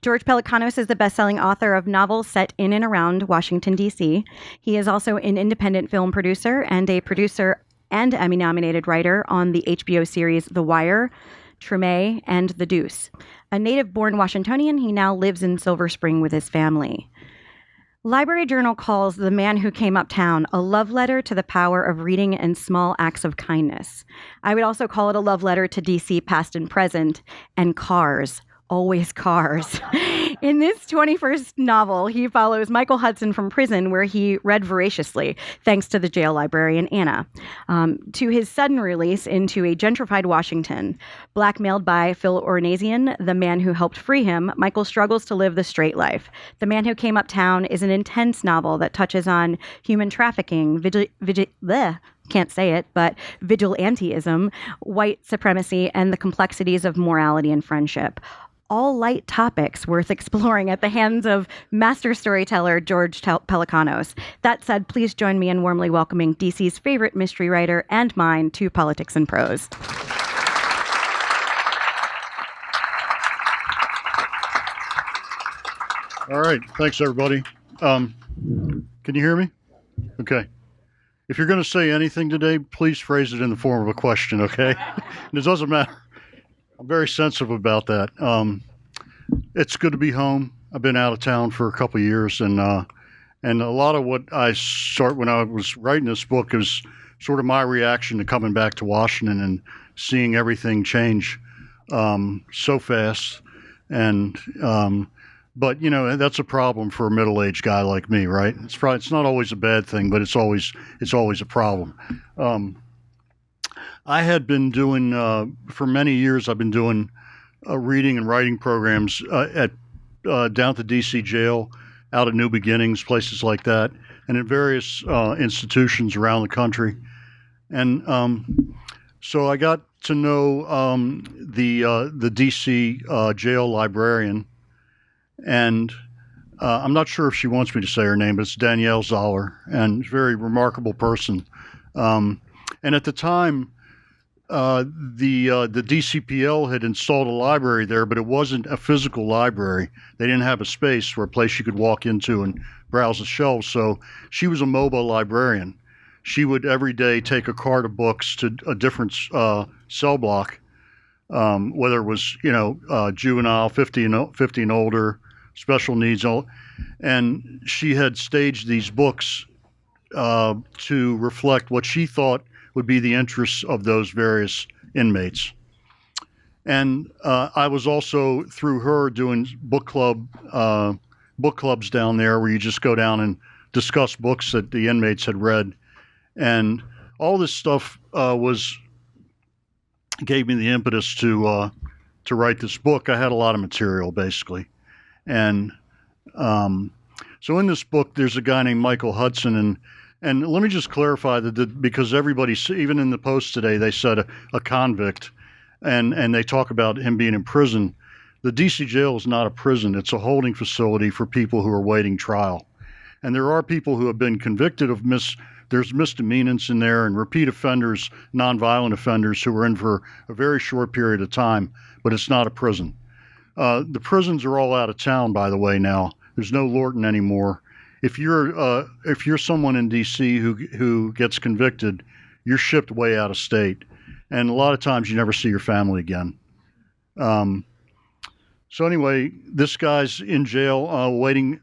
George Pelecanos is the best-selling author of novels set in and around Washington, D.C. He is also an independent film producer and a producer and Emmy-nominated writer on the HBO series The Wire, Treme, and The Deuce. A native-born Washingtonian, he now lives in Silver Spring with his family. Library Journal calls The Man Who Came Uptown a love letter to the power of reading and small acts of kindness. I would also call it a love letter to DC past and present, and cars. Always cars. In this 21st novel, he follows Michael Hudson from prison, where he read voraciously, thanks to the jail librarian Anna, to his sudden release into a gentrified Washington. Blackmailed by Phil Ornazian, the man who helped free him, Michael struggles to live the straight life. The Man Who Came Uptown is an intense novel that touches on human trafficking, can't say it, but vigilantism, white supremacy, and the complexities of morality and friendship. All light topics worth exploring at the hands of master storyteller George Pelecanos. That said, please join me in warmly welcoming DC's favorite mystery writer and mine to Politics and Prose. All right, thanks everybody. Can you hear me? Okay. If you're going to say anything today, please phrase it in the form of a question, okay? It doesn't matter. I'm very sensitive about that. It's good to be home. I've been out of town for a couple of years, and a lot of what I start when I was writing this book is sort of my reaction to coming back to Washington and seeing everything change so fast. And but you know, that's a problem for a middle-aged guy like me, right? It's not always a bad thing, but it's always a problem. I had been doing, for many years, I've been doing reading and writing programs at down at the DC jail, out at New Beginnings, places like that, and in various institutions around the country. And so I got to know the DC jail librarian, and I'm not sure if she wants me to say her name, but it's Danielle Zoller, and a very remarkable person. And at the time, the DCPL had installed a library there, but it wasn't a physical library. They didn't have a space or a place you could walk into and browse the shelves. So she was a mobile librarian. She would every day take a cart of books to a different cell block, whether it was juvenile, 50 and older, special needs, and she had staged these books to reflect what she thought would be the interests of those various inmates. And I was also, through her, doing book clubs down there where you just go down and discuss books that the inmates had read. And all this stuff gave me the impetus to write this book. I had a lot of material, basically. And so in this book, there's a guy named Michael Hudson, and let me just clarify that because everybody, even in the Post today, they said a convict, and they talk about him being in prison. The DC jail is not a prison. It's a holding facility for people who are waiting trial. And there are people who have been convicted of there's misdemeanors in there and repeat offenders, nonviolent offenders who are in for a very short period of time, but it's not a prison. The prisons are all out of town, by the way, now. There's no Lorton anymore. If you're someone in D.C. who gets convicted, you're shipped way out of state, and a lot of times you never see your family again. So anyway, this guy's in jail waiting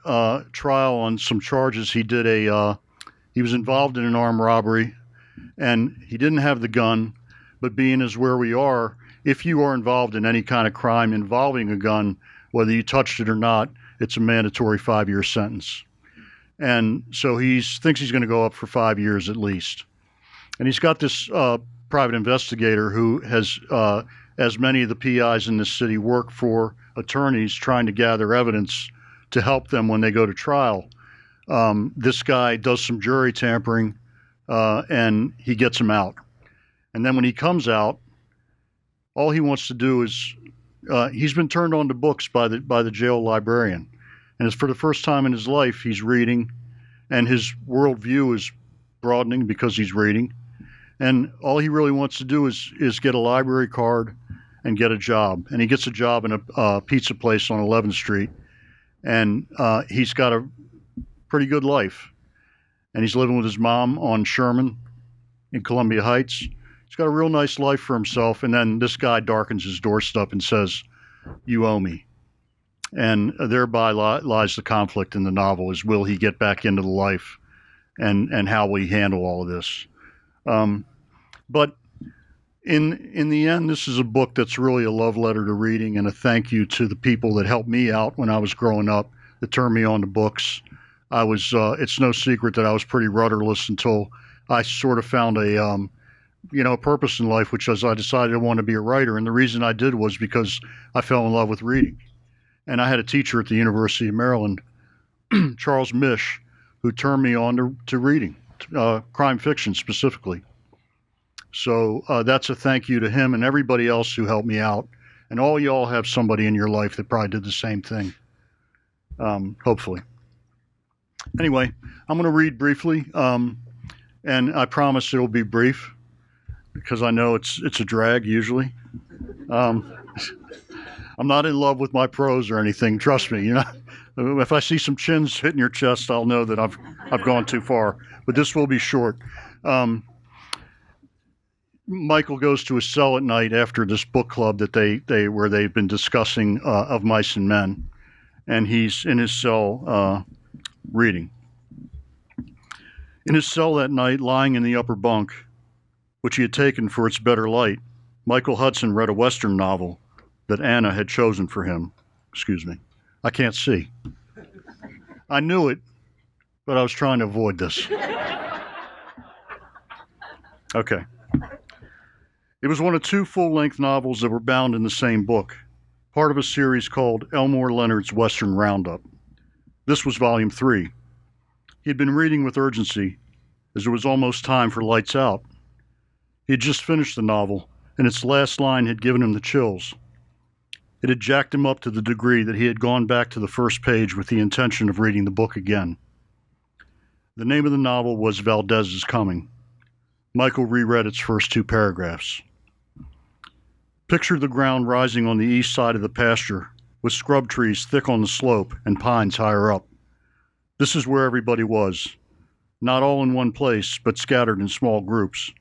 trial on some charges. He was involved in an armed robbery, and he didn't have the gun. But being as where we are, if you are involved in any kind of crime involving a gun, whether you touched it or not, it's a mandatory 5-year sentence. And so he thinks he's going to go up for 5 years at least. And he's got this private investigator who has, as many of the PIs in this city, work for attorneys trying to gather evidence to help them when they go to trial. This guy does some jury tampering, and he gets him out. And then when he comes out, all he wants to do is, he's been turned on to books by the jail librarian. And it's for the first time in his life, he's reading, and his worldview is broadening because he's reading. And all he really wants to do is get a library card and get a job. And he gets a job in a pizza place on 11th Street, and he's got a pretty good life. And he's living with his mom on Sherman in Columbia Heights. He's got a real nice life for himself, and then this guy darkens his doorstep and says, "You owe me." And thereby lies the conflict in the novel, is will he get back into the life, and how will he handle all of this? But in the end, this is a book that's really a love letter to reading and a thank you to the people that helped me out when I was growing up, that turned me on to books. I was, it's no secret that I was pretty rudderless until I sort of found a purpose in life, which was I decided I wanted to be a writer. And the reason I did was because I fell in love with reading. And I had a teacher at the University of Maryland, Charles Mish, who turned me on to reading, crime fiction specifically. So that's a thank you to him and everybody else who helped me out. And all y'all have somebody in your life that probably did the same thing, hopefully. Anyway, I'm going to read briefly, and I promise it'll be brief because I know it's a drag usually. I'm not in love with my prose or anything. Trust me. If I see some chins hitting your chest, I'll know that I've gone too far. But this will be short. Michael goes to his cell at night after this book club that where they've been discussing Of Mice and Men, and he's in his cell reading. In his cell that night, lying in the upper bunk, which he had taken for its better light, Michael Hudson read a Western novel that Anna had chosen for him. Excuse me. I can't see. I knew it, but I was trying to avoid this. Okay. It was one of two full-length novels that were bound in the same book, part of a series called Elmore Leonard's Western Roundup. This was volume 3. He had been reading with urgency, as it was almost time for lights out. He had just finished the novel, and its last line had given him the chills. It had jacked him up to the degree that he had gone back to the first page with the intention of reading the book again. The name of the novel was Valdez is Coming. Michael reread its first 2 paragraphs. Picture the ground rising on the east side of the pasture, with scrub trees thick on the slope and pines higher up. This is where everybody was, not all in one place, but scattered in small groups.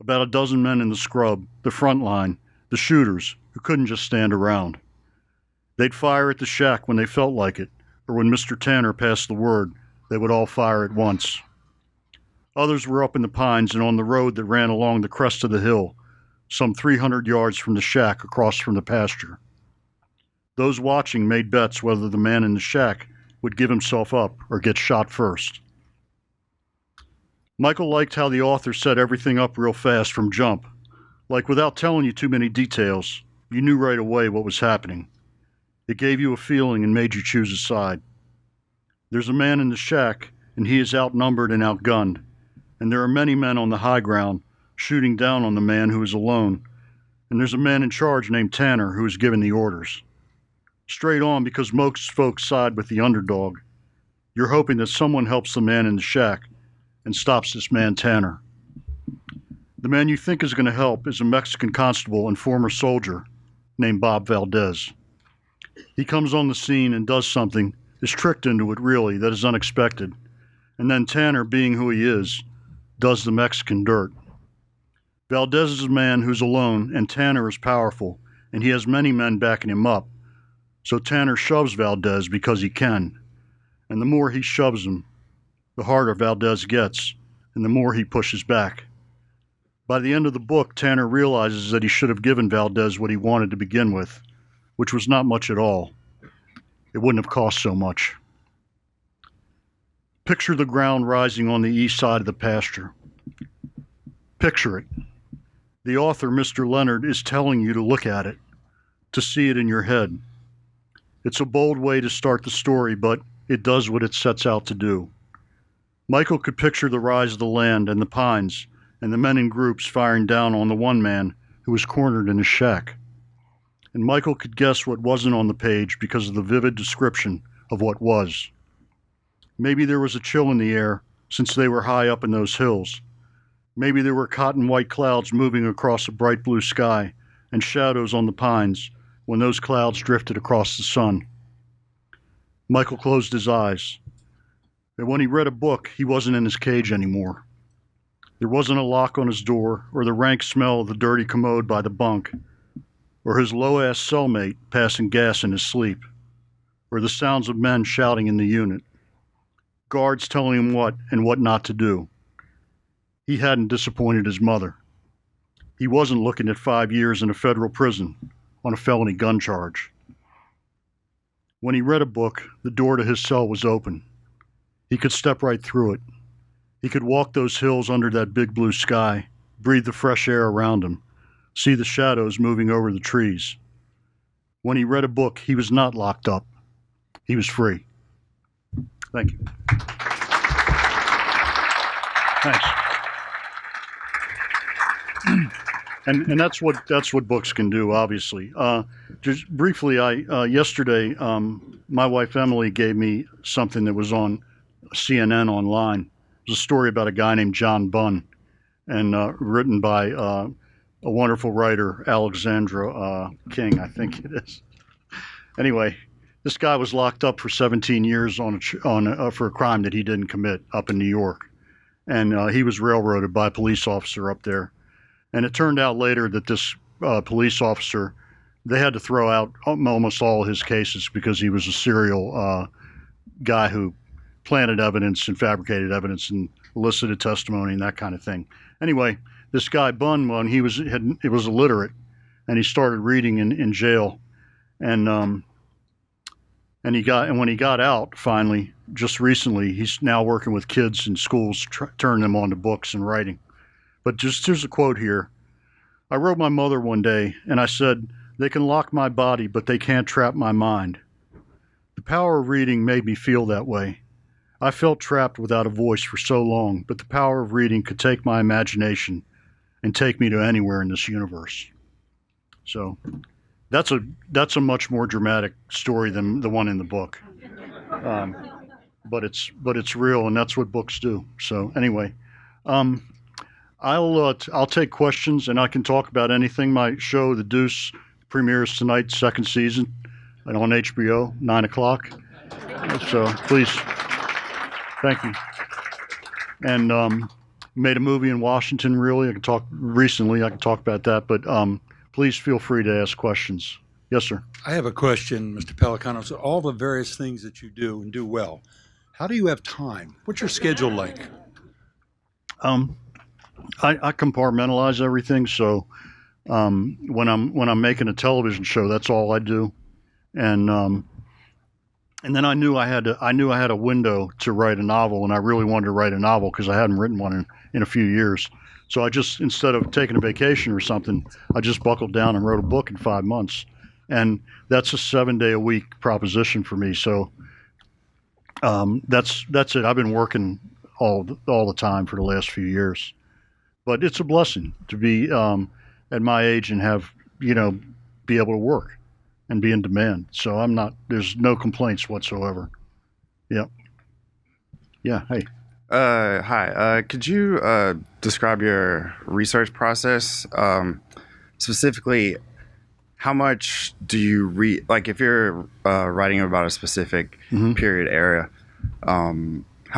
About a dozen men in the scrub, the front line, the shooters, who couldn't just stand around. They'd fire at the shack when they felt like it, or when Mr. Tanner passed the word, they would all fire at once. Others were up in the pines and on the road that ran along the crest of the hill, some 300 yards from the shack across from the pasture. Those watching made bets whether the man in the shack would give himself up or get shot first. Michael liked how the author set everything up real fast from jump. Like, without telling you too many details, you knew right away what was happening. It gave you a feeling and made you choose a side. There's a man in the shack, and he is outnumbered and outgunned, and there are many men on the high ground shooting down on the man who is alone, and there's a man in charge named Tanner who is giving the orders. Straight on, because most folks side with the underdog, you're hoping that someone helps the man in the shack and stops this man Tanner. The man you think is going to help is a Mexican constable and former soldier named Bob Valdez. He comes on the scene and does something, is tricked into it really, that is unexpected. And then Tanner, being who he is, does the Mexican dirt. Valdez is a man who's alone, and Tanner is powerful, and he has many men backing him up. So Tanner shoves Valdez because he can. And the more he shoves him, the harder Valdez gets, and the more he pushes back. By the end of the book, Tanner realizes that he should have given Valdez what he wanted to begin with, which was not much at all. It wouldn't have cost so much. Picture the ground rising on the east side of the pasture. Picture it. The author, Mr. Leonard, is telling you to look at it, to see it in your head. It's a bold way to start the story, but it does what it sets out to do. Michael could picture the rise of the land and the pines, and the men in groups firing down on the one man who was cornered in his shack. And Michael could guess what wasn't on the page because of the vivid description of what was. Maybe there was a chill in the air since they were high up in those hills. Maybe there were cotton white clouds moving across a bright blue sky, and shadows on the pines when those clouds drifted across the sun. Michael closed his eyes. And when he read a book, he wasn't in his cage anymore. There wasn't a lock on his door, or the rank smell of the dirty commode by the bunk, or his low-ass cellmate passing gas in his sleep, or the sounds of men shouting in the unit, guards telling him what and what not to do. He hadn't disappointed his mother. He wasn't looking at 5 years in a federal prison on a felony gun charge. When he read a book, the door to his cell was open. He could step right through it. He could walk those hills under that big blue sky, breathe the fresh air around him, see the shadows moving over the trees. When he read a book, he was not locked up. He was free. Thank you. Thanks. And that's what books can do, obviously. Just briefly, yesterday, my wife Emily gave me something that was on CNN online. It was a story about a guy named John Bunn, and written by a wonderful writer, Alexandra King, I think it is. Anyway, this guy was locked up for 17 years for a crime that he didn't commit up in New York, and he was railroaded by a police officer up there. And it turned out later that this police officer, they had to throw out almost all his cases because he was a serial guy who planted evidence and fabricated evidence and elicited testimony and that kind of thing. Anyway, this guy Bunn, when he was illiterate, and he started reading in jail, and when he got out finally, just recently, he's now working with kids in schools, turning them onto books and writing. But here's a quote here. I wrote my mother one day, and I said, "They can lock my body, but they can't trap my mind." The power of reading made me feel that way. I felt trapped without a voice for so long, but the power of reading could take my imagination and take me to anywhere in this universe. So that's a much more dramatic story than the one in the book. But it's real, and that's what books do. So anyway, I'll take questions, and I can talk about anything. My show, The Deuce, premieres tonight, second season, and on HBO, 9 o'clock. So please, thank you. And made a movie in Washington. Really, I can talk about that. But please feel free to ask questions. Yes, sir. I have a question, Mr. Pelecanos. All the various things that you do and do well, how do you have time? What's your schedule like? I compartmentalize everything. So when I'm making a television show, that's all I do, and then I knew I had a window to write a novel, and I really wanted to write a novel because I hadn't written one in a few years. So I just, instead of taking a vacation or something, I just buckled down and wrote a book in 5 months, and that's a 7-day-a-week proposition for me. So that's it. I've been working all the time for the last few years. But it's a blessing to be at my age and have, be able to work and be in demand. So there's no complaints whatsoever. Yep. Yeah. Hey. Hi. Could you describe your research process? Specifically, how much do you read? Like, if you're writing about a specific period area, how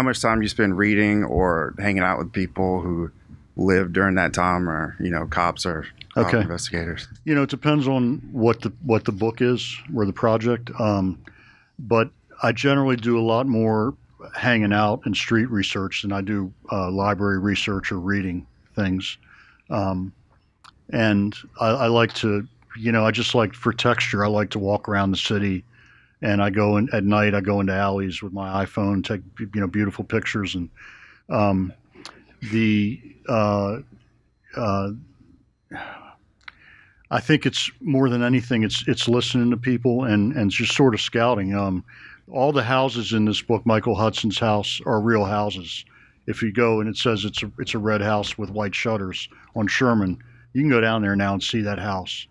much time do you spend reading or hanging out with people who lived during that time, or cops or investigators? It depends on what the book is or the project. But I generally do a lot more hanging out and street research than I do library research or reading things. And I like to, I just like, for texture, I like to walk around the city, and at night I go into alleys with my iPhone, take beautiful pictures, and I think it's more than anything, it's listening to people and just sort of scouting. All the houses in this book, Michael Hudson's house, are real houses. If you go and it says it's a red house with white shutters on Sherman, you can go down there now and see that house.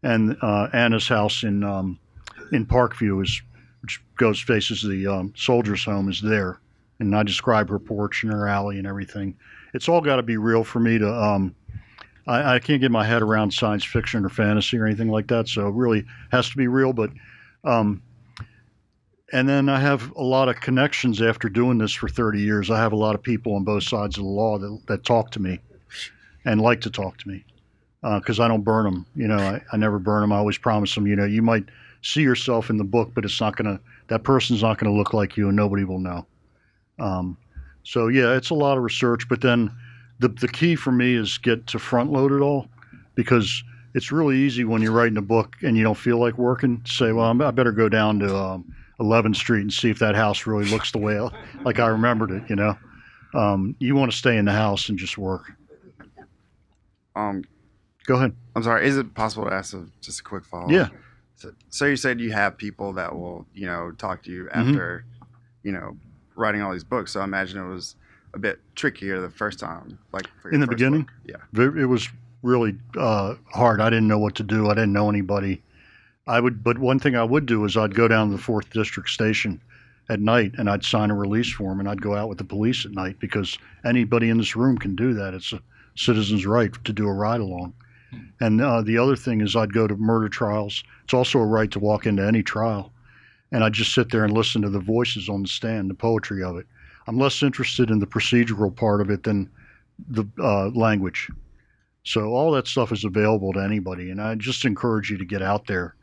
And Anna's house in Parkview which faces the Soldiers' Home, is there. And I describe her porch and her alley and everything. It's all got to be real for me to I can't get my head around science fiction or fantasy or anything like that. So it really has to be real. But and then I have a lot of connections after doing this for 30 years. I have a lot of people on both sides of the law that talk to me and like to talk to me because I don't burn them. You know, I never burn them. I always promise them, you know, you might see yourself in the book, but it's not going to, that person's not going to look like you and nobody will know. So yeah, it's a lot of research, but then the key for me is get to front load it all, because it's really easy when you're writing a book and you don't feel like working to say, well, I better go down to 11th Street and see if that house really looks the way like I remembered it, you know. You want to stay in the house and just work. Go ahead. I'm sorry. Is it possible to ask just a quick follow-up? Yeah. So you said you have people that will, you know, talk to you after, you know, writing all these books. So I imagine it was a bit trickier the first time, like for your in the first beginning. book. Yeah. It was really hard. I didn't know what to do. I didn't know anybody. But one thing I would do is I'd go down to the 4th District Station at night and I'd sign a release form and I'd go out with the police at night, because anybody in this room can do that. It's a citizen's right to do a ride along. And the other thing is I'd go to murder trials. It's also a right to walk into any trial. And I'd just sit there and listen to the voices on the stand, the poetry of it. I'm less interested in the procedural part of it than the language. So all that stuff is available to anybody. And I just encourage you to get out there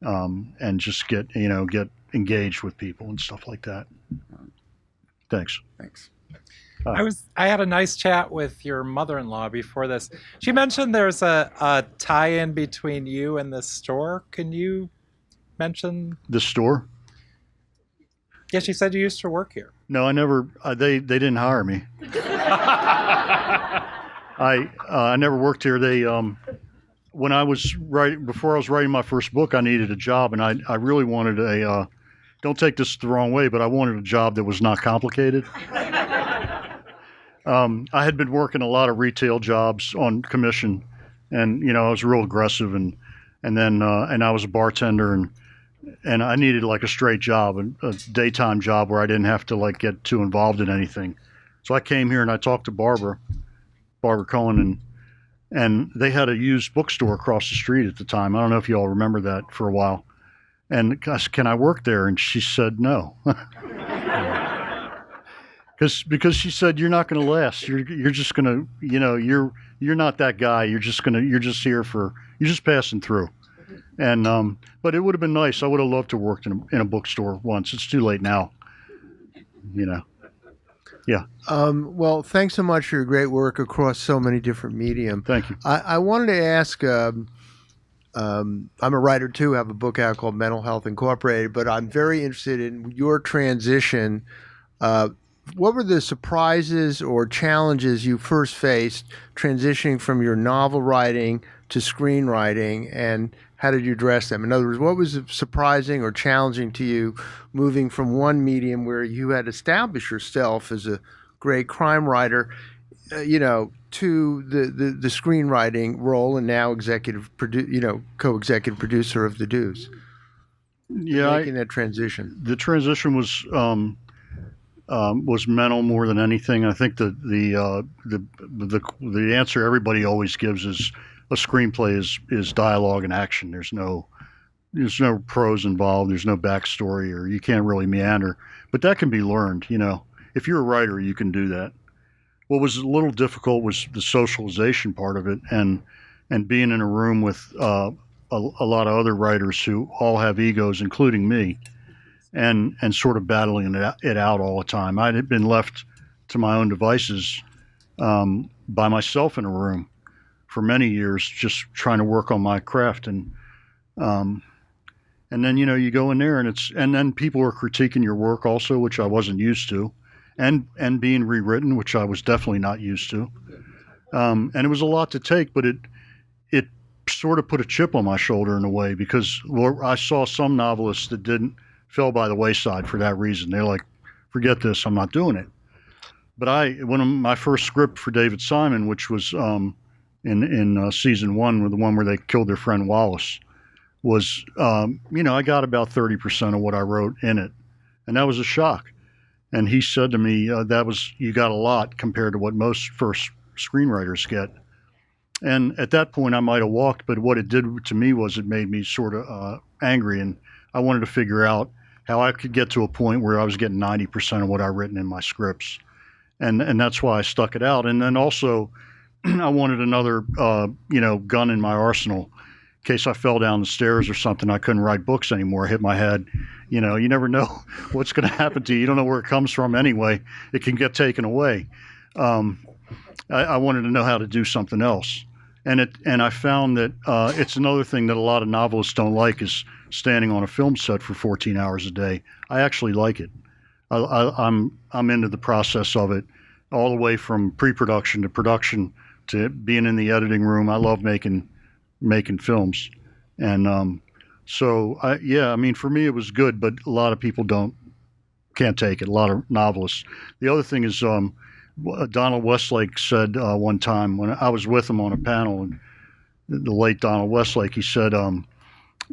and just get engaged with people and stuff like that. Thanks. Thanks. I had a nice chat with your mother-in-law before this. She mentioned there's a tie-in between you and this store. Can you mention The store? Yeah, she said you used to work here. No, I never. They didn't hire me. I never worked here. They when I was before I was writing my first book, I needed a job, and I really wanted a. Don't take this the wrong way, but I wanted a job that was not complicated. I had been working a lot of retail jobs on commission, and I was real aggressive, and then I was a bartender, and I needed like a straight job, a daytime job where I didn't have to like get too involved in anything. So I came here and I talked to Barbara Cohen, and they had a used bookstore across the street at the time. I don't know if you all remember that for a while. And I said, can I work there? And she said no. Because she said, you're not going to last. You're just going to, you're not that guy. You're just here you're just passing through. And but it would have been nice. I would have loved to work in a bookstore once. It's too late now. Yeah. Well, thanks so much for your great work across so many different mediums. Thank you. I wanted to ask. I'm a writer too. I have a book out called Mental Health Incorporated, but I'm very interested in your transition. What were the surprises or challenges you first faced transitioning from your novel writing to screenwriting, and how did you address them? In other words, what was surprising or challenging to you moving from one medium where you had established yourself as a great crime writer, to the screenwriting role and now co-executive producer of The Deuce? Yeah, making that transition. The transition was mental more than anything. I think the answer everybody always gives is a screenplay is dialogue and action. There's no prose involved. There's no backstory, or you can't really meander. But that can be learned. If you're a writer, you can do that. What was a little difficult was the socialization part of it, and being in a room with a lot of other writers who all have egos, including me, and sort of battling it out all the time. I had been left to my own devices by myself in a room for many years, just trying to work on my craft, and then you go in there and then people are critiquing your work also, which I wasn't used to, and being rewritten, which I was definitely not used to, and it was a lot to take, but it sort of put a chip on my shoulder in a way, because I saw some novelists that fell by the wayside for that reason. They're like, forget this, I'm not doing it. But one of my first script for David Simon, which was in season 1, the one where they killed their friend Wallace, was I got about 30% of what I wrote in it, and that was a shock. And he said to me, you got a lot compared to what most first screenwriters get. And at that point, I might have walked, but what it did to me was it made me sort of angry, and I wanted to figure out how I could get to a point where I was getting 90% of what I'd written in my scripts. And that's why I stuck it out. And then also, I wanted another, gun in my arsenal in case I fell down the stairs or something. I couldn't write books anymore. I hit my head. You never know what's going to happen to you. You don't know where it comes from anyway. It can get taken away. I wanted to know how to do something else. And I found that it's another thing that a lot of novelists don't like is standing on a film set for 14 hours a day. I actually like it. I'm into the process of it, all the way from pre-production to production to being in the editing room. I love making films, and for me it was good, but a lot of people can't take it. A lot of novelists. The other thing is Donald Westlake said one time when I was with him on a panel, and the late Donald Westlake, he said,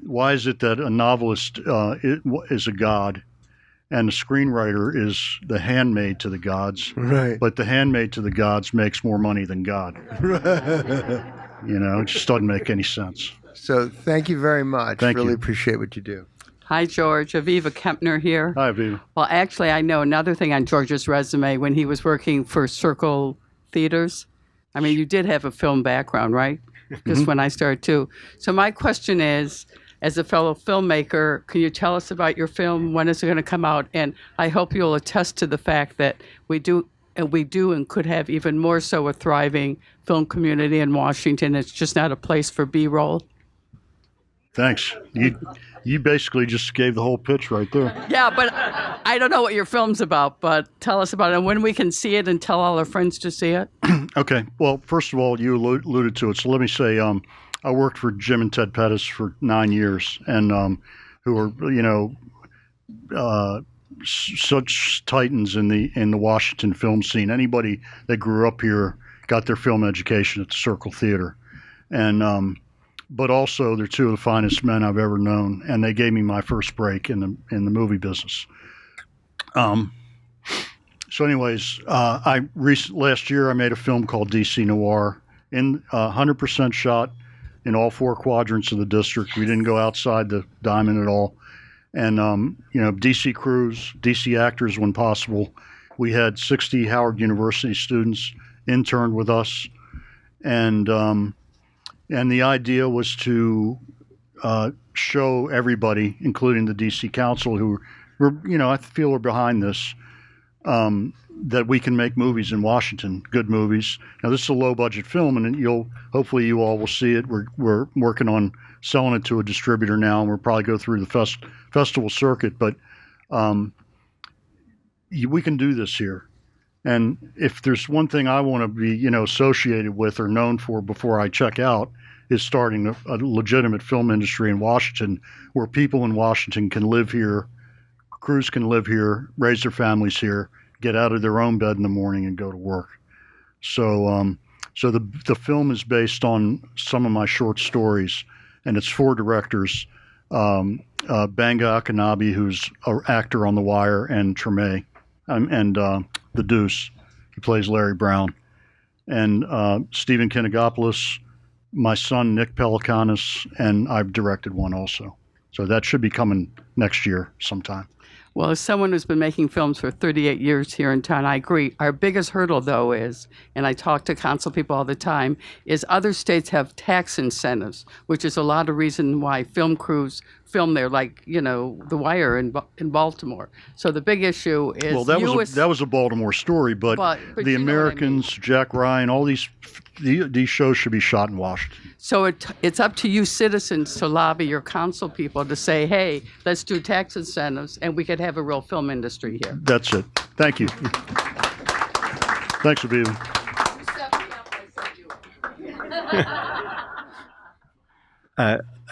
why is it that a novelist is a god and the screenwriter is the handmaid to the gods, Right. but the handmaid to the gods makes more money than God? It just doesn't make any sense. So thank you very much. Thank really you. appreciate what you do. Hi, George. Aviva Kempner here. Hi, Aviva. Well, actually, I know another thing on George's resume when he was working for Circle Theaters. I mean, you did have a film background, right? Because when I started too. So my question is, as a fellow filmmaker, can you tell us about your film? When is it going to come out? And I hope you'll attest to the fact that we do and could have even more so a thriving film community in Washington. It's just not a place for B-roll. Thanks. You basically just gave the whole pitch right there. Yeah, but I don't know what your film's about, but tell us about it and when we can see it and tell all our friends to see it. Okay. Well, first of all, you alluded to it. So let me say, I worked for Jim and Ted Pettis for 9 years, and who are, such titans in the Washington film scene. Anybody that grew up here got their film education at the Circle Theater, and but also they're two of the finest men I've ever known, and they gave me my first break in the movie business. So, anyways, last year I made a film called DC Noir, in 100% shot in all 4 quadrants of the district. We didn't go outside the diamond at all. And, DC crews, DC actors when possible. We had 60 Howard University students interned with us. And the idea was to show everybody, including the DC Council, who were, I feel are behind this, that we can make movies in Washington, good movies. Now, this is a low-budget film, and hopefully you all will see it. We're working on selling it to a distributor now, and we'll probably go through the festival circuit. But we can do this here. And if there's one thing I want to be, associated with or known for before I check out, is starting a legitimate film industry in Washington, where people in Washington can live here, crews can live here, raise their families here, get out of their own bed in the morning and go to work. So the film is based on some of my short stories, and it's 4 directors, Banga Akinabi, who's an actor on The Wire, and Treme, and the Deuce, he plays Larry Brown, and Stephen Kinagopoulos, my son Nick Pelecanos, and I've directed one also. So that should be coming next year sometime. Well, as someone who's been making films for 38 years here in town, I agree. Our biggest hurdle, though, is, and I talk to council people all the time, is other states have tax incentives, which is a lot of reason why film crews film there, like, The Wire in Baltimore. So the big issue is... Well, that was a Baltimore story, but the Americans, Jack Ryan, all these shows should be shot in Washington. So it's up to you citizens to lobby your council people to say, hey, let's do tax incentives, and we could have a real film industry here. That's it. Thank you. Thanks, Aviva.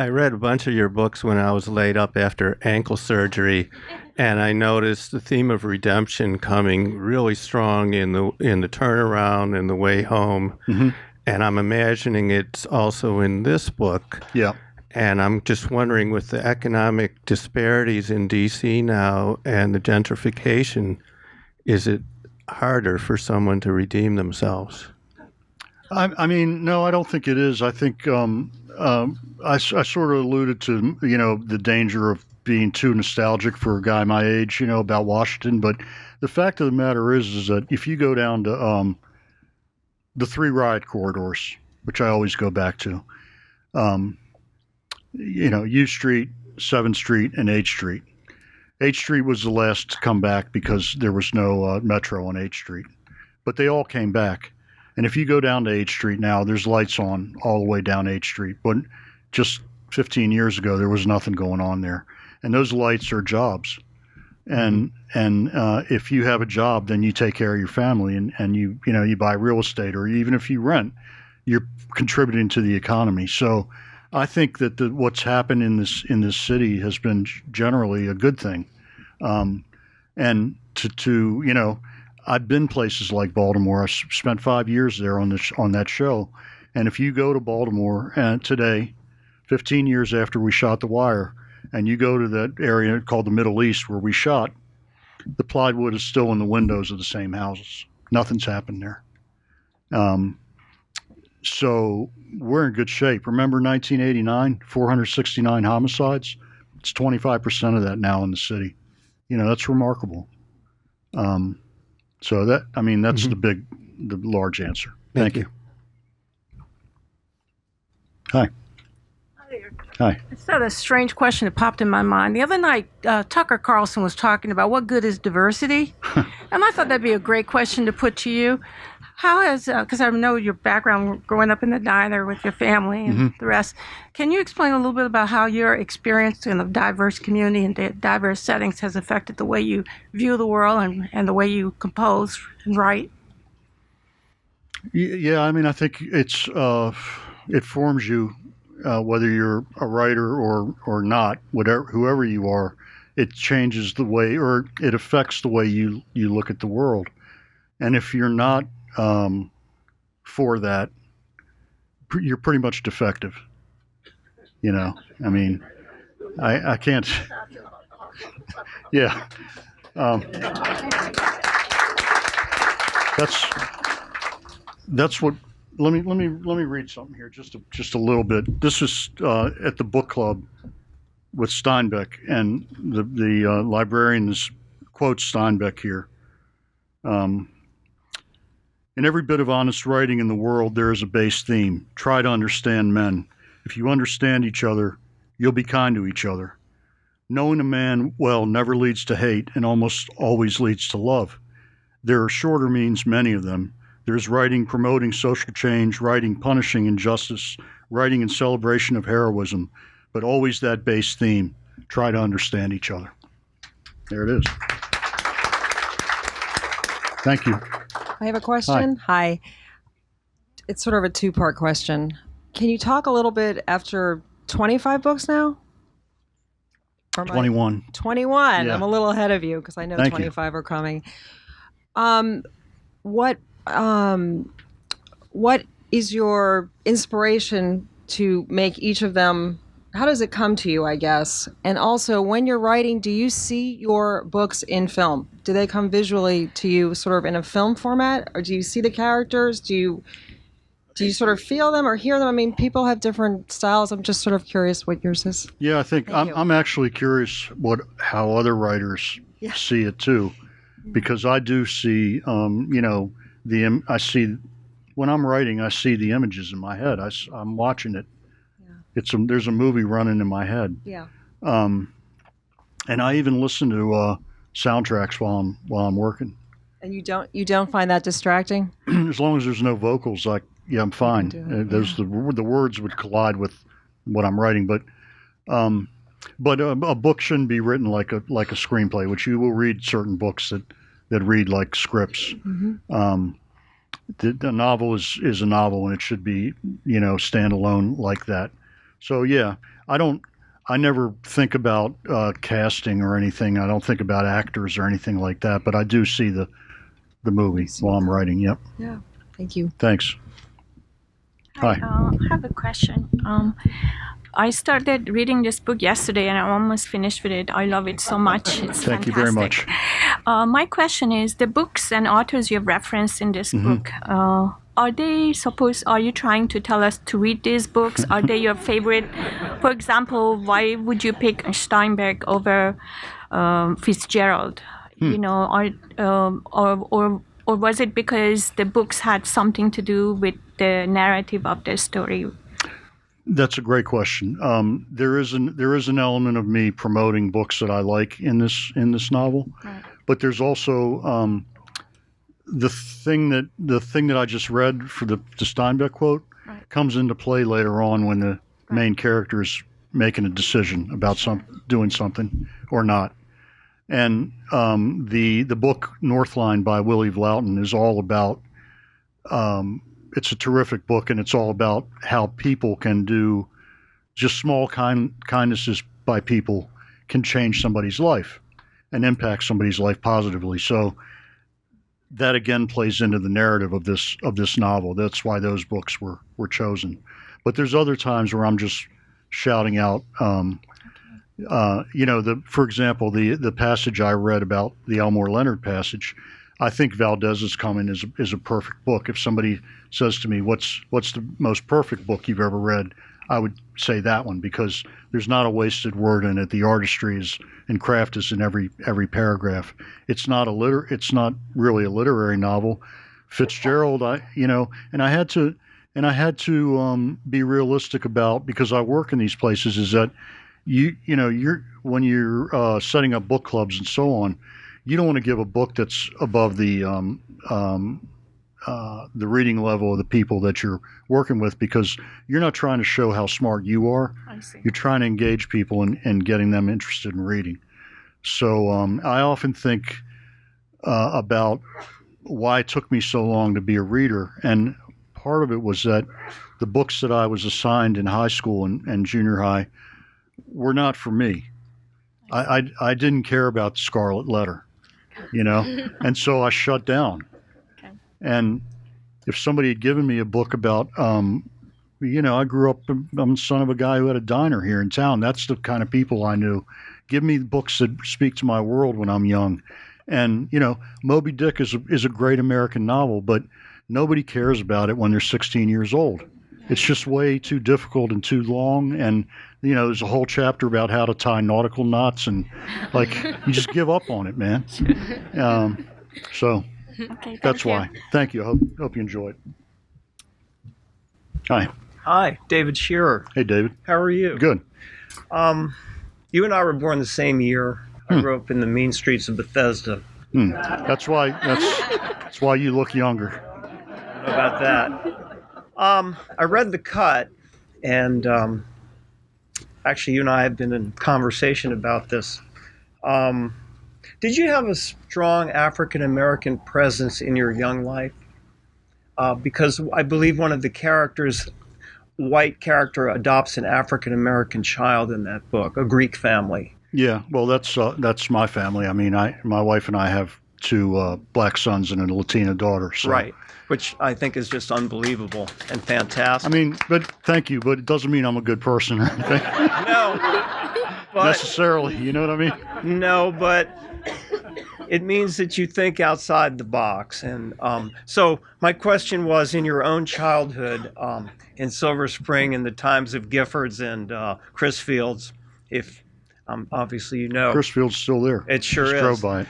I read a bunch of your books when I was laid up after ankle surgery, and I noticed the theme of redemption coming really strong in the turnaround and the way home. Mm-hmm. And I'm imagining it's also in this book. Yeah. And I'm just wondering, with the economic disparities in D.C. now and the gentrification, is it harder for someone to redeem themselves? I mean, no, I don't think it is. I think I sort of alluded to, the danger of being too nostalgic for a guy my age, about Washington. But the fact of the matter is that if you go down to the three riot corridors, which I always go back to, U Street, 7th Street, and H Street. H Street was the last to come back because there was no metro on H Street. But they all came back. And if you go down to H Street now, there's lights on all the way down H Street. But just 15 years ago, there was nothing going on there. And those lights are jobs. And if you have a job, then you take care of your family and you buy real estate, or even if you rent, you're contributing to the economy. So I think that what's happened in this city has been generally a good thing. And I've been places like Baltimore. I spent 5 years there on that show. And if you go to Baltimore today, 15 years after we shot The Wire, and you go to that area called the Middle East where we shot, the plywood is still in the windows of the same houses. Nothing's happened there. So we're in good shape. Remember 1989, 469 homicides? It's 25% of that now in the city. That's remarkable. So that's the large answer. Thank you. Hi. Hi. It's not a strange question that popped in my mind. The other night, Tucker Carlson was talking about what good is diversity? And I thought that'd be a great question to put to you. How has, because I know your background growing up in the diner with your family and the rest, can you explain a little bit about how your experience in a diverse community and diverse settings has affected the way you view the world and the way you compose and write? Yeah, I think it's it forms you, whether you're a writer or not, whoever you are. It changes the way, or it affects the way you look at the world. And if you're not for that, you're pretty much defective. I can't. Yeah. That's what. Let me read something here, just a little bit. This is at the book club with Steinbeck, and the librarian quotes Steinbeck here. In every bit of honest writing in the world, there is a base theme. Try to understand men. If you understand each other, you'll be kind to each other. Knowing a man well never leads to hate and almost always leads to love. There are shorter means, many of them. There's writing promoting social change, writing punishing injustice, writing in celebration of heroism, but always that base theme. Try to understand each other. There it is. Thank you. I have a question. Hi. It's sort of a two-part question. Can you talk a little bit after 25 books now? 21. 21. Yeah. I'm a little ahead of you because I know Thank 25 are coming. What is your inspiration to make each of them? How does it come to you, I guess? And also, when you're writing, do you see your books in film? Do they come visually to you sort of in a film format? Or do you see the characters? Do you sort of feel them or hear them? I mean, people have different styles. I'm just sort of curious what yours is. Yeah, I think I'm actually curious how other writers see it too, because I do see, I see when I'm writing, I see the images in my head. I'm watching it. There's a movie running in my head. Yeah. And I even listen to soundtracks while I'm working. And you don't find that distracting? As long as there's no vocals, I'm fine. The words would collide with what I'm writing, but a book shouldn't be written like a screenplay, which you will read certain books that read like scripts. Mm-hmm. The novel is a novel, and it should be standalone like that. So yeah, I never think about casting or anything. I don't think about actors or anything like that, but I do see the movie while I'm writing. Yep. Yeah. Thank you. Thanks. Hi. I have a question. I started reading this book yesterday and I'm almost finished with it. I love it so much. It's Thank you very much. My question is, the books and authors you've referenced in this book, are you trying to tell us to read these books? Are they your favorite? For example, why would you pick Steinbeck over Fitzgerald? You know, or was it because the books had something to do with the narrative of the story? That's a great question. There is an element of me promoting books that I like in this novel, Right. but there's also the thing that I just read for the Steinbeck quote comes into play later on when the main character is making a decision about doing something or not. And the book Northline by Willie Vlautin is all about. It's a terrific book, and it's all about how people can do just small kindnesses by people can change somebody's life and impact somebody's life positively. So that again plays into the narrative of this novel. That's why those books were chosen. But there's other times where I'm just shouting out. For example, the passage I read about the Elmore Leonard passage. I think Valdez's Coming is a perfect book. If somebody says to me, "What's the most perfect book you've ever read?" I would say that one, because there's not a wasted word in it. The artistry and craft is in every paragraph. It's not really a literary novel. Fitzgerald, I had to be realistic about, because I work in these places, is that when you're setting up book clubs and so on, you don't want to give a book that's above the reading level of the people that you're working with, because you're not trying to show how smart you are. I see. You're trying to engage people and getting them interested in reading. So I often think about why it took me so long to be a reader, and part of it was that the books that I was assigned in high school and junior high were not for me. I didn't care about the Scarlet Letter, and so I shut down. Okay. And if somebody had given me a book about, I grew up, I'm the son of a guy who had a diner here in town. That's the kind of people I knew. Give me books that speak to my world when I'm young. And, Moby Dick is a great American novel, but nobody cares about it when they're 16 years old. It's just way too difficult and too long. And, there's a whole chapter about how to tie nautical knots, and you just give up on it, man. So Okay, that's thank you. why. Thank you. Hope you enjoy it. Hi. Hi, David Shearer. Hey, David. How are you? Good. You and I were born the same year. I grew up in the mean streets of Bethesda. That's why you look younger. How about that? I read The Cut, and actually you and I have been in conversation about this. Did you have a strong African-American presence in your young life? Because I believe one of the characters, white character, adopts an African-American child in that book, a Greek family. Yeah, well, that's my family. I mean, my wife and I have two black sons and a Latina daughter. So. Right, which I think is just unbelievable and fantastic. I mean, but thank you, but it doesn't mean I'm a good person or anything. No, but, necessarily, you know what I mean? No, but it means that you think outside the box. And so my question was, in your own childhood, in Silver Spring, in the times of Giffords and Chrisfields, if obviously you know. Chrisfield's still there. It sure Just is. drove by it.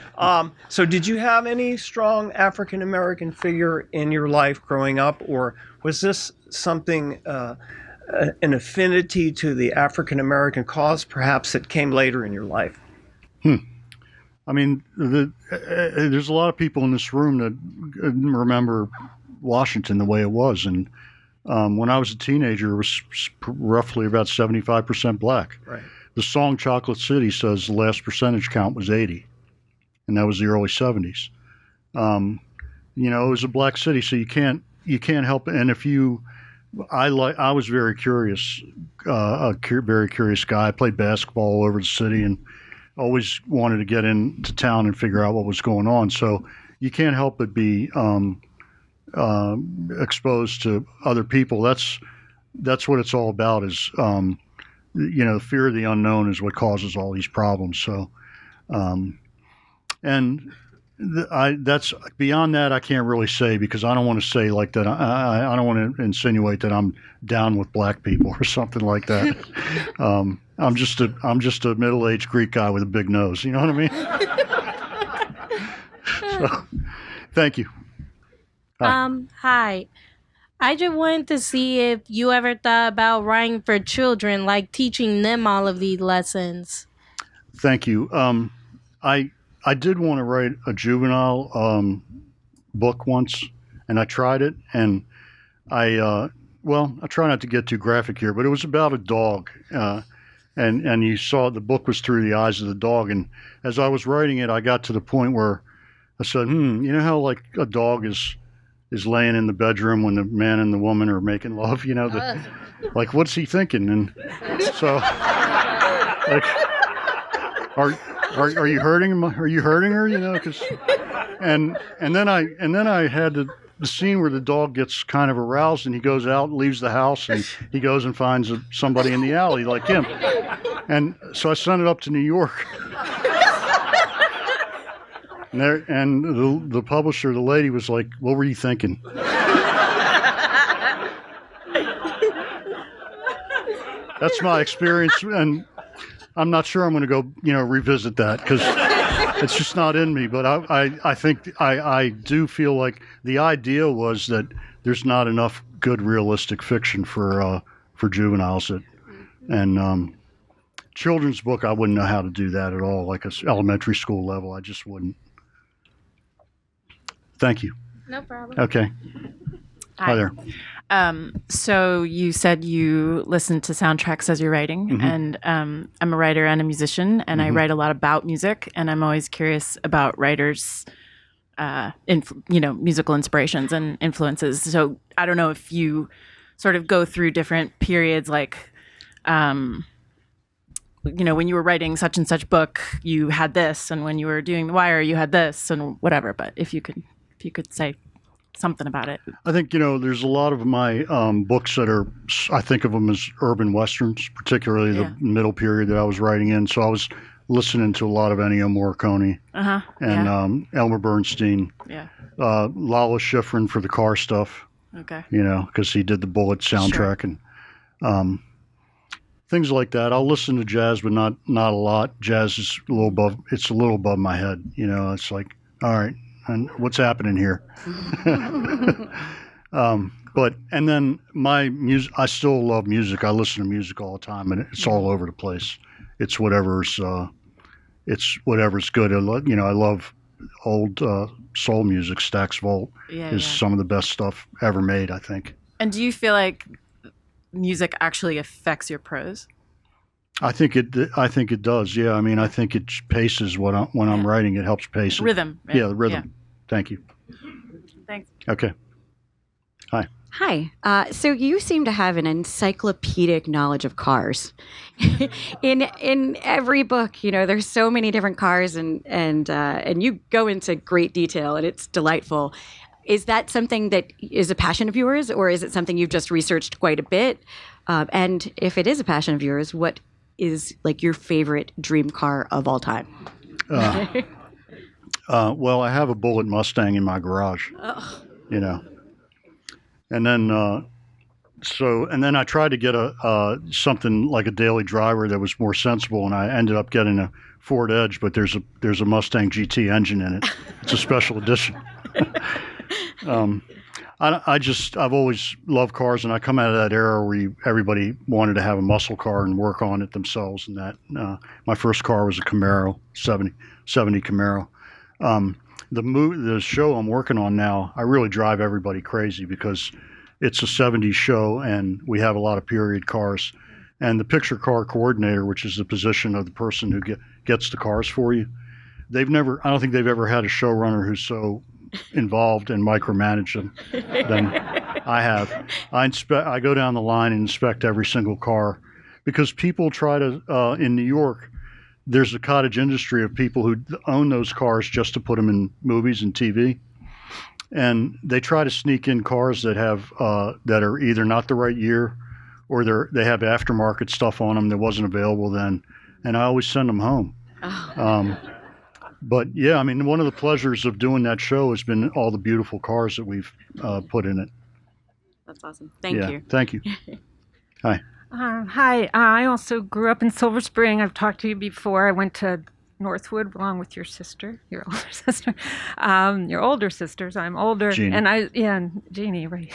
So did you have any strong African-American figure in your life growing up, or was this something, an affinity to the African-American cause, perhaps, that came later in your life? I mean, there's a lot of people in this room that remember Washington the way it was. And when I was a teenager, it was roughly about 75% black. Right. The song Chocolate City says the last percentage count was 80, and that was the early 70s. It was a black city, so you can't help it. And I was very curious, very curious guy. I played basketball all over the city and always wanted to get into town and figure out what was going on. So you can't help but be exposed to other people. That's what it's all about. Is the fear of the unknown is what causes all these problems. So, and That's beyond that. I can't really say because I don't want to say like that. I don't want to insinuate that I'm down with black people or something like that. I'm just a middle-aged Greek guy with a big nose. You know what I mean? So, thank you. Hi. I just wanted to see if you ever thought about writing for children, like teaching them all of these lessons. Thank you. I did want to write a juvenile book once, and I tried it, and I try not to get too graphic here, but it was about a dog, and you saw the book was through the eyes of the dog, and as I was writing it, I got to the point where I said, you know how like a dog is laying in the bedroom when the man and the woman are making love, you know, like what's he thinking? And so, like, are you hurting him? Are you hurting her? You know, and then I had the scene where the dog gets kind of aroused and he goes out and leaves the house and he goes and finds somebody in the alley like him. And so I sent it up to New York. And the publisher, the lady, was like, "What were you thinking?" That's my experience, and I'm not sure I'm going to go, revisit that because it's just not in me. But I think I do feel like the idea was that there's not enough good realistic fiction for juveniles, and children's book I wouldn't know how to do that at all, like a elementary school level. I just wouldn't. Thank you. No problem. Okay. Hi there. So you said you listen to soundtracks as you're writing, and I'm a writer and a musician, and I write a lot about music, and I'm always curious about writers' musical inspirations and influences. So I don't know if you sort of go through different periods, like when you were writing such and such book, you had this, and when you were doing The Wire, you had this, and whatever. But if you could say something about it. I think, there's a lot of my books that are, I think of them as urban westerns, particularly the middle period that I was writing in. So I was listening to a lot of Ennio Morricone and Elmer Bernstein, Lalo Schifrin for the car stuff, because he did the Bullet soundtrack and things like that. I'll listen to jazz, but not a lot. Jazz is a little above my head. It's like, all right, and what's happening here? And then my music, I still love music. I listen to music all the time, and it's all over the place. It's whatever's good. I love old soul music. Stax Volt is some of the best stuff ever made, I think. And do you feel like music actually affects your prose? I think it does. Yeah. I mean, I think it paces when I'm writing. It helps pace it. Rhythm. Right? Yeah, the rhythm. Yeah. Thank you. Thanks. Okay. Hi. Hi. So you seem to have an encyclopedic knowledge of cars. in every book, there's so many different cars, and you go into great detail, and it's delightful. Is that something that is a passion of yours, or is it something you've just researched quite a bit? And if it is a passion of yours, what is like your favorite dream car of all time? Well, I have a Bullet Mustang in my garage, and then I tried to get something like a daily driver that was more sensible, and I ended up getting a Ford Edge, but there's a Mustang GT engine in it. It's a special edition. I've always loved cars, and I come out of that era where everybody wanted to have a muscle car and work on it themselves. And that my first car was a Camaro, 70 Camaro. The show I'm working on now, I really drive everybody crazy because it's a 70s show, and we have a lot of period cars. And the picture car coordinator, which is the position of the person who gets the cars for you, I don't think they've ever had a showrunner who's so involved and micromanage them than I have. I go down the line and inspect every single car because people try to, in New York, there's a cottage industry of people who own those cars just to put them in movies and TV. And they try to sneak in cars that have, that are either not the right year or they have aftermarket stuff on them that wasn't available then. And I always send them home. But yeah, I mean, one of the pleasures of doing that show has been all the beautiful cars that we've put in it. That's awesome. Thank you. Thank you. Hi. Hi. I also grew up in Silver Spring. I've talked to you before. I went to Northwood along with your sister, your older sister, your older sisters. I'm older, Jeannie. and Jeannie, right?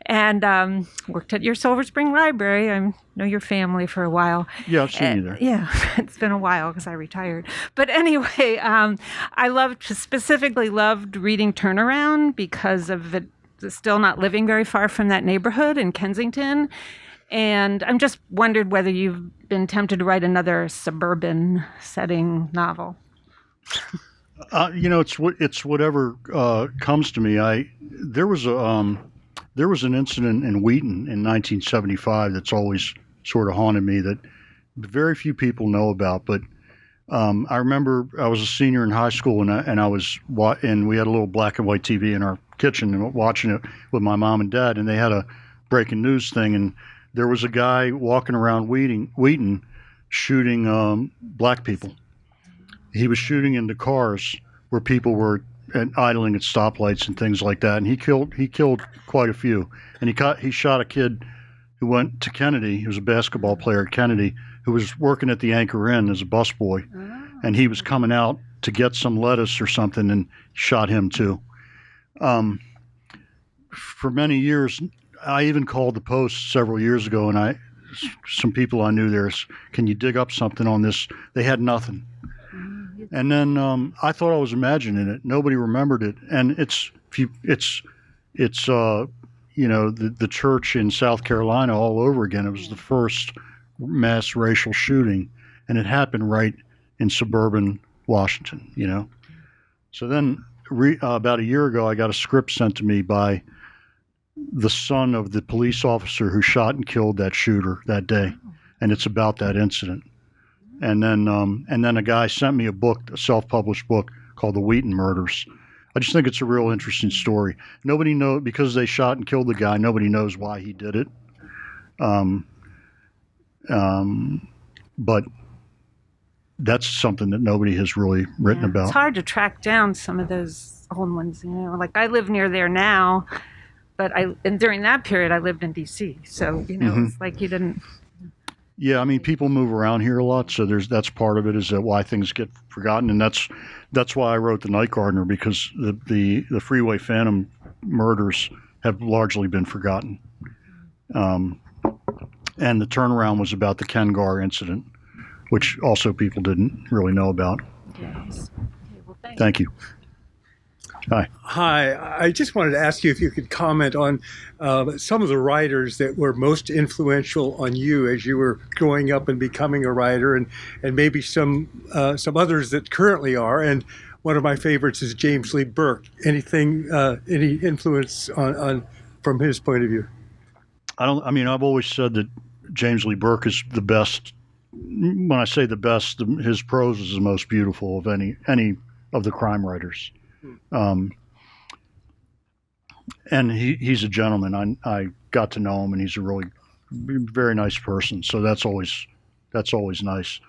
And worked at your Silver Spring Library. I know your family for a while. Yeah, I've seen you there. Yeah, it's been a while because I retired. But anyway, I specifically loved reading Turnaround because of it still not living very far from that neighborhood in Kensington. And I'm just wondered whether you've been tempted to write another suburban setting novel. It's whatever comes to me. There was an incident in Wheaton in 1975 that's always sort of haunted me that very few people know about. But I remember I was a senior in high school and we had a little black and white TV in our kitchen and watching it with my mom and dad, and they had a breaking news thing, and there was a guy walking around Wheaton shooting black people. He was shooting into cars where people were idling at stoplights and things like that, and he killed quite a few. And he shot a kid who went to Kennedy. He was a basketball player at Kennedy who was working at the Anchor Inn as a busboy, and he was coming out to get some lettuce or something and shot him too. For many years, I even called the Post several years ago, and some people I knew there, can you dig up something on this? They had nothing. And then I thought I was imagining it. Nobody remembered it, and it's the church in South Carolina all over again. It was the first mass racial shooting, and it happened right in suburban Washington. So then about a year ago, I got a script sent to me by the son of the police officer who shot and killed that shooter that day, and it's about that incident. And then a guy sent me a self-published book called The Wheaton Murders. I just think it's a real interesting story. Nobody knows, because they shot and killed the guy, nobody knows why he did it. But that's something that nobody has really written about. It's hard to track down some of those old ones. Like I live near there now, but during that period I lived in D.C. So it's like you didn't. Yeah, I mean, people move around here a lot, so that's part of it, is that why things get forgotten, and that's why I wrote The Night Gardener, because the Freeway Phantom murders have largely been forgotten. And the turnaround was about the Ken Gar incident, which also people didn't really know about. Yes. Thank you. Hi. Hi. I just wanted to ask you if you could comment on some of the writers that were most influential on you as you were growing up and becoming a writer, and maybe some others that currently are. And one of my favorites is James Lee Burke. Any influence on from his point of view? I've always said that James Lee Burke is the best. When I say the best, his prose is the most beautiful of any of the crime writers. And he's a gentleman. I got to know him, and he's a really very nice person. So that's always nice.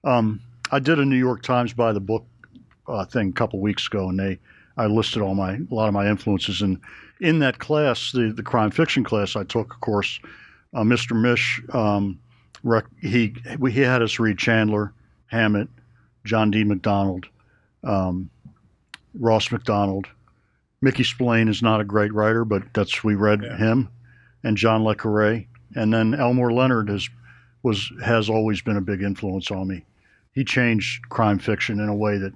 I did a New York Times by the book thing a couple weeks ago, and I listed a lot of my influences. And in that class, the crime fiction class I took, of course, Mr. Mish, he had us read Chandler, Hammett, John D. MacDonald, Ross MacDonald. Mickey Spillane is not a great writer, but we read him, and John le Carré. And then Elmore Leonard has always been a big influence on me. He changed crime fiction in a way that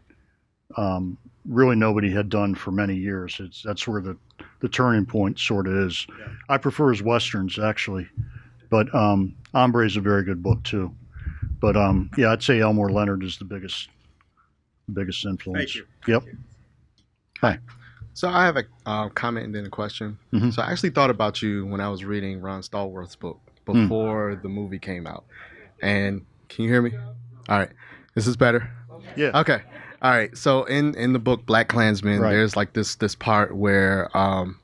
really nobody had done for many years. That's where the turning point sort of is. Yeah. I prefer his westerns, actually, but Hombre is a very good book too. But I'd say Elmore Leonard is the biggest influence. Thank you. Yep. Hi. So I have a comment and then a question. Mm-hmm. So I actually thought about you when I was reading Ron Stallworth's book before the movie came out. And can you hear me? All right. This is better? Yeah. Okay. All right. So in the book Black Klansman, there's like this part where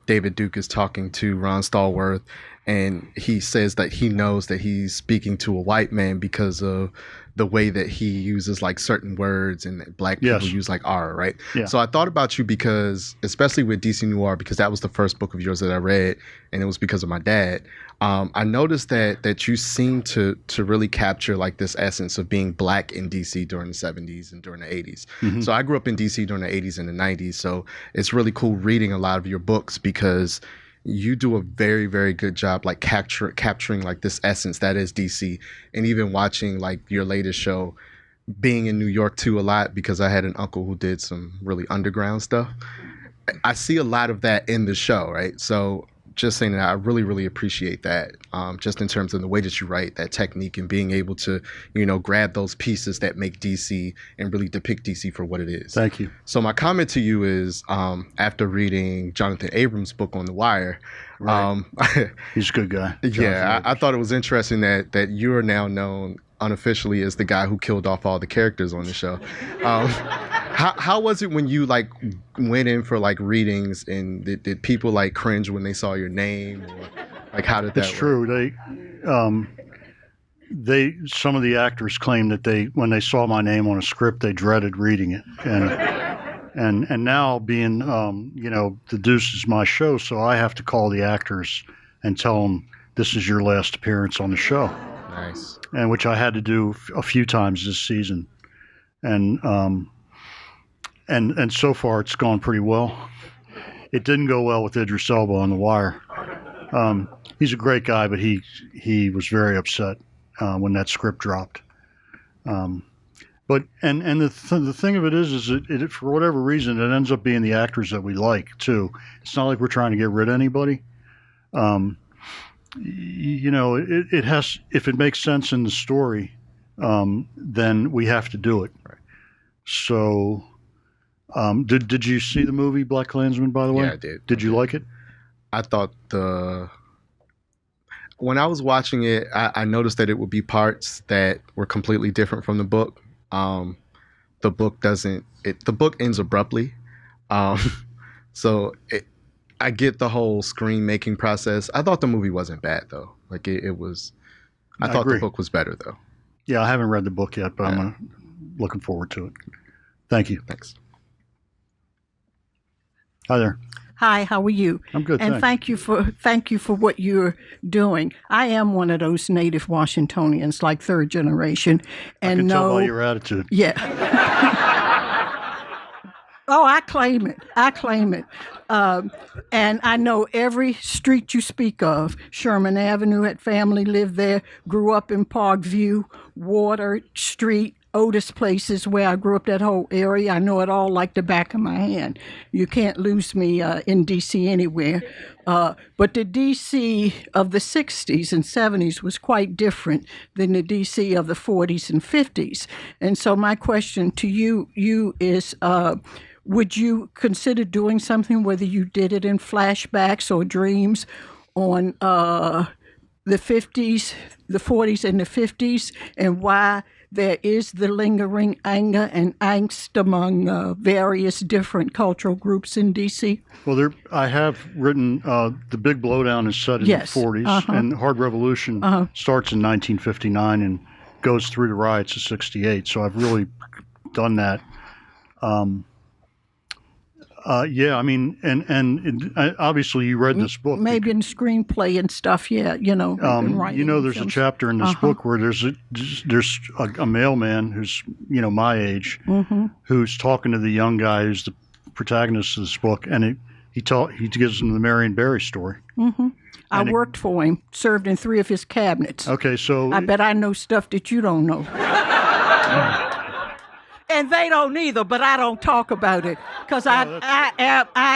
David Duke is talking to Ron Stallworth, and he says that he knows that he's speaking to a white man because of the way that he uses like certain words and that black people use like R, right? Yeah. So I thought about you because, especially with DC Noir, because that was the first book of yours that I read, and it was because of my dad. I noticed that you seem to really capture like this essence of being black in DC during the 70s and during the 80s. Mhm. So I grew up in DC during the 80s and the 90s. So it's really cool reading a lot of your books because you do a very, very good job like capturing like this essence that is DC, and even watching like your latest show, being in New York too a lot because I had an uncle who did some really underground stuff. I see a lot of that in the show, right? So just saying that I really, really appreciate that, just in terms of the way that you write, that technique, and being able to, grab those pieces that make DC and really depict DC for what it is. Thank you. So my comment to you is, after reading Jonathan Abrams' book on The Wire, Right. He's a good guy. yeah, I thought it was interesting that you are now known unofficially as the guy who killed off all the characters on the show. How was it when you like went in for like readings, and did people like cringe when they saw your name, or like how did that It's work? true. Some of the actors claimed that when they saw my name on a script, they dreaded reading it. And now being, the Deuce is my show, so I have to call the actors and tell them this is your last appearance on the show. Nice. And which I had to do a few times this season. And so far it's gone pretty well. It didn't go well with Idris Elba on The Wire. He's a great guy, but he was very upset when that script dropped. But the thing of it is it for whatever reason it ends up being the actors that we like too. It's not like we're trying to get rid of anybody. It has, if it makes sense in the story, then we have to do it. Right. So, did you see the movie Black Klansman, by the way? Yeah, I did. Did you like it? I thought when I was watching it, I noticed that it would be parts that were completely different from the book. The book the book ends abruptly. So I get the whole screen making process. I thought the movie wasn't bad though. Like it was, I thought agree. the book was better though. Yeah, I haven't read the book yet, but I'm looking forward to it. Thank you. Thanks. Hi there. Hi, how are you? I'm good, and thanks. thank you for what you're doing. I am one of those native Washingtonians, like third generation, and I can tell by know your attitude. yeah. Oh, I claim it. I claim it. And I know every street you speak of. Sherman Avenue, had family lived there, grew up in Parkview, Water Street, Otis Places, where I grew up, that whole area. I know it all like the back of my hand. You can't lose me in D.C. anywhere. But the D.C. of the 60s and 70s was quite different than the D.C. of the 40s and 50s. And so my question to you is, would you consider doing something, whether you did it in flashbacks or dreams, on the 50s, the 40s and the 50s, and why there is the lingering anger and angst among various different cultural groups in D.C.? Well, I have written, The Big Blowdown is set in Yes, the 40s, and Hard Revolution starts in 1959 and goes through the riots of 68. So I've really done that. Yeah, I mean, and obviously you read this book. Maybe in screenplay and stuff, yeah, in writing there's films. a chapter in this book where there's a mailman who's, my age, who's talking to the young guy who's the protagonist of this book, and he gives him the Marion Barry story. I worked for him, served in 3 of his cabinets. Okay, so I bet I know stuff that you don't know. And they don't either, but I don't talk about it because I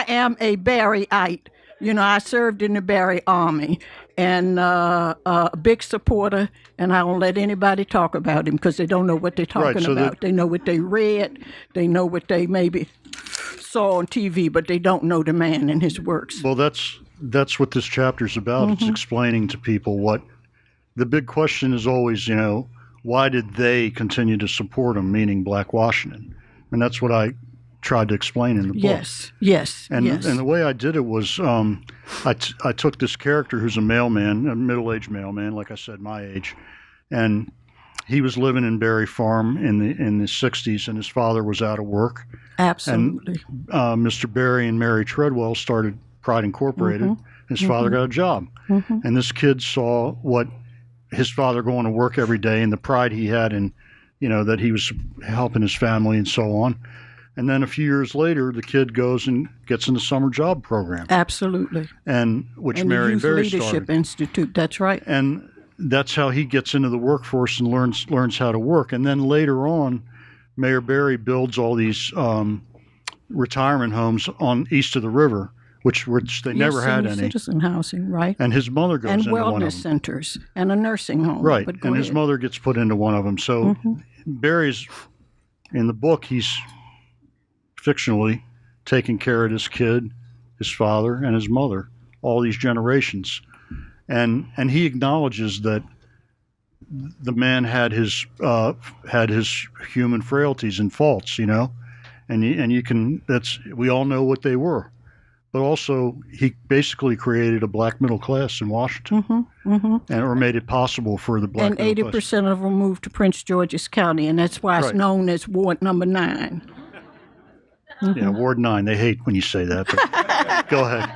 am a Barryite. I served in the Barry Army, and a big supporter, and I don't let anybody talk about him because they don't know what they're talking about. They know what they read, they know what they maybe saw on TV, but they don't know the man and his works. Well, that's what this chapter's about. It's explaining to people what the big question is always, why did they continue to support him, meaning Black Washington? And that's what I tried to explain in the book. Yes. And the way I did it was I took this character who's a mailman, a middle-aged mailman, like I said, my age, and he was living in Berry Farm in the 60s, and his father was out of work. Absolutely. And Mr. Berry and Mary Treadwell started Pride Incorporated. Mm-hmm. His father got a job. Mm-hmm. And this kid saw what his father going to work every day and the pride he had in, that he was helping his family and so on. And then a few years later, the kid goes and gets in the summer job program. Absolutely. And which and Mary the Youth and Barry Leadership started. Institute, that's right. And that's how he gets into the workforce and learns how to work. And then later on, Mayor Barry builds all these retirement homes on east of the river, which they never had any. Citizen housing, right? And his mother goes and into one of them. wellness centers and a nursing home. Right. But go And his ahead. mother gets put into one of them. So Barry's, in the book, he's fictionally taking care of this kid, his father, and his mother, all these generations. And he acknowledges that the man had his human frailties and faults, and you can, we all know what they were. But also, he basically created a black middle class in Washington, or made it possible for the black and middle class. 80% of them moved to Prince George's County, and that's why it's Right. known as Ward Number 9. Yeah, Ward 9. They hate when you say that. But go ahead.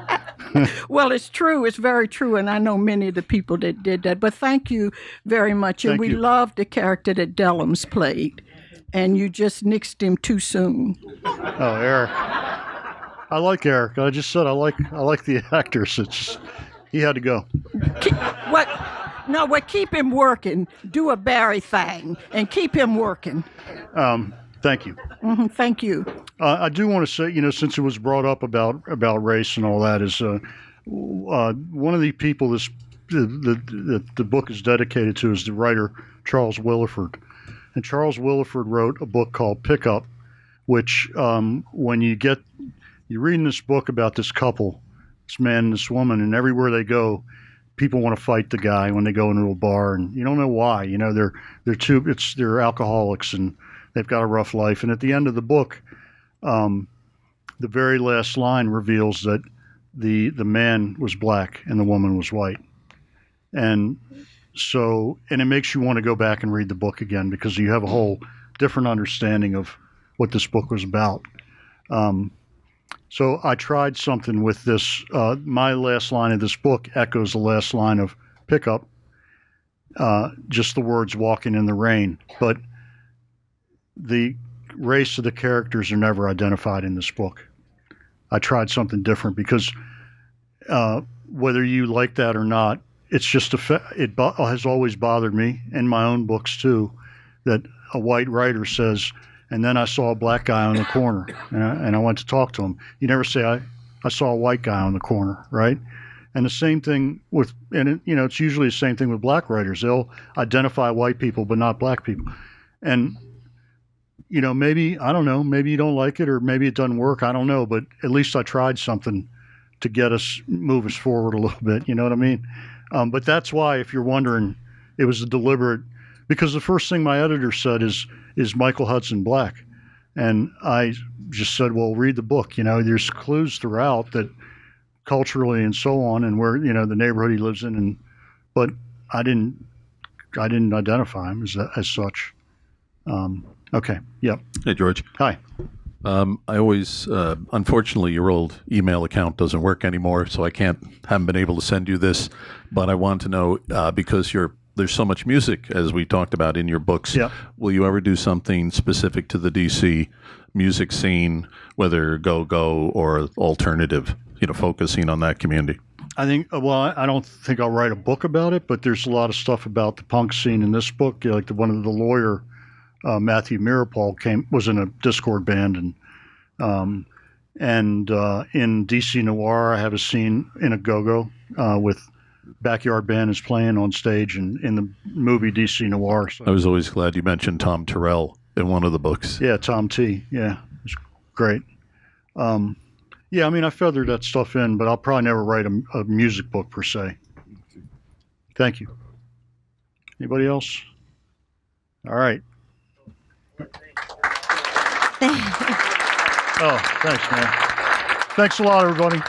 Well, it's true. It's very true, and I know many of the people that did that. But thank you very much, and Thank we you. loved the character that Dellums played, and you just nixed him too soon. Oh, Eric. I like Eric. I just said I like the actors. He had to go. Keep him working. Do a Barry thing, and keep him working. Thank you. Thank you. I do want to say, since it was brought up about race and all that, is one of the people the book is dedicated to is the writer Charles Willeford. And Charles Willeford wrote a book called Pickup, which when you're reading this book about this couple, this man and this woman, and everywhere they go, people want to fight the guy when they go into a bar, and you don't know why. They're alcoholics and they've got a rough life. And at the end of the book, the very last line reveals that the man was black and the woman was white. And it makes you want to go back and read the book again because you have a whole different understanding of what this book was about. So I tried something with this. My last line of this book echoes the last line of Pickup, just the words walking in the rain. But the race of the characters are never identified in this book. I tried something different because whether you like that or not, it's just it has always bothered me in my own books too, that a white writer says, and then I saw a black guy on the corner and I went to talk to him. You never say, I saw a white guy on the corner, right? And the same thing it's usually the same thing with black writers. They'll identify white people, but not black people. And, maybe, I don't know, maybe you don't like it or maybe it doesn't work. I don't know, but at least I tried something to move us forward a little bit. You know what I mean? But that's why, if you're wondering, it was a deliberate, because the first thing my editor said is Michael Hudson black? And I just said, well, read the book. There's clues throughout that culturally and so on, and where, the neighborhood he lives in. But I didn't identify him as such. Okay. Yep. Hey, George. Hi. I always, unfortunately, your old email account doesn't work anymore, so haven't been able to send you this. But I want to know, because there's so much music, as we talked about in your books. Yeah. Will you ever do something specific to the DC music scene, whether go-go or alternative, focusing on that community? I think, I don't think I'll write a book about it, but there's a lot of stuff about the punk scene in this book. Like one of the lawyer, Matthew Mirapol, was in a Discord band, and in DC Noir, I have a scene in a go-go with Backyard Band is playing on stage, and in the movie DC Noir. So. I was always glad you mentioned Tom Terrell in one of the books. Yeah, Tom T. Yeah, it's great. I feathered that stuff in, but I'll probably never write a music book per se. Thank you. Anybody else? All right. Oh, thanks, man. Thanks a lot, everybody.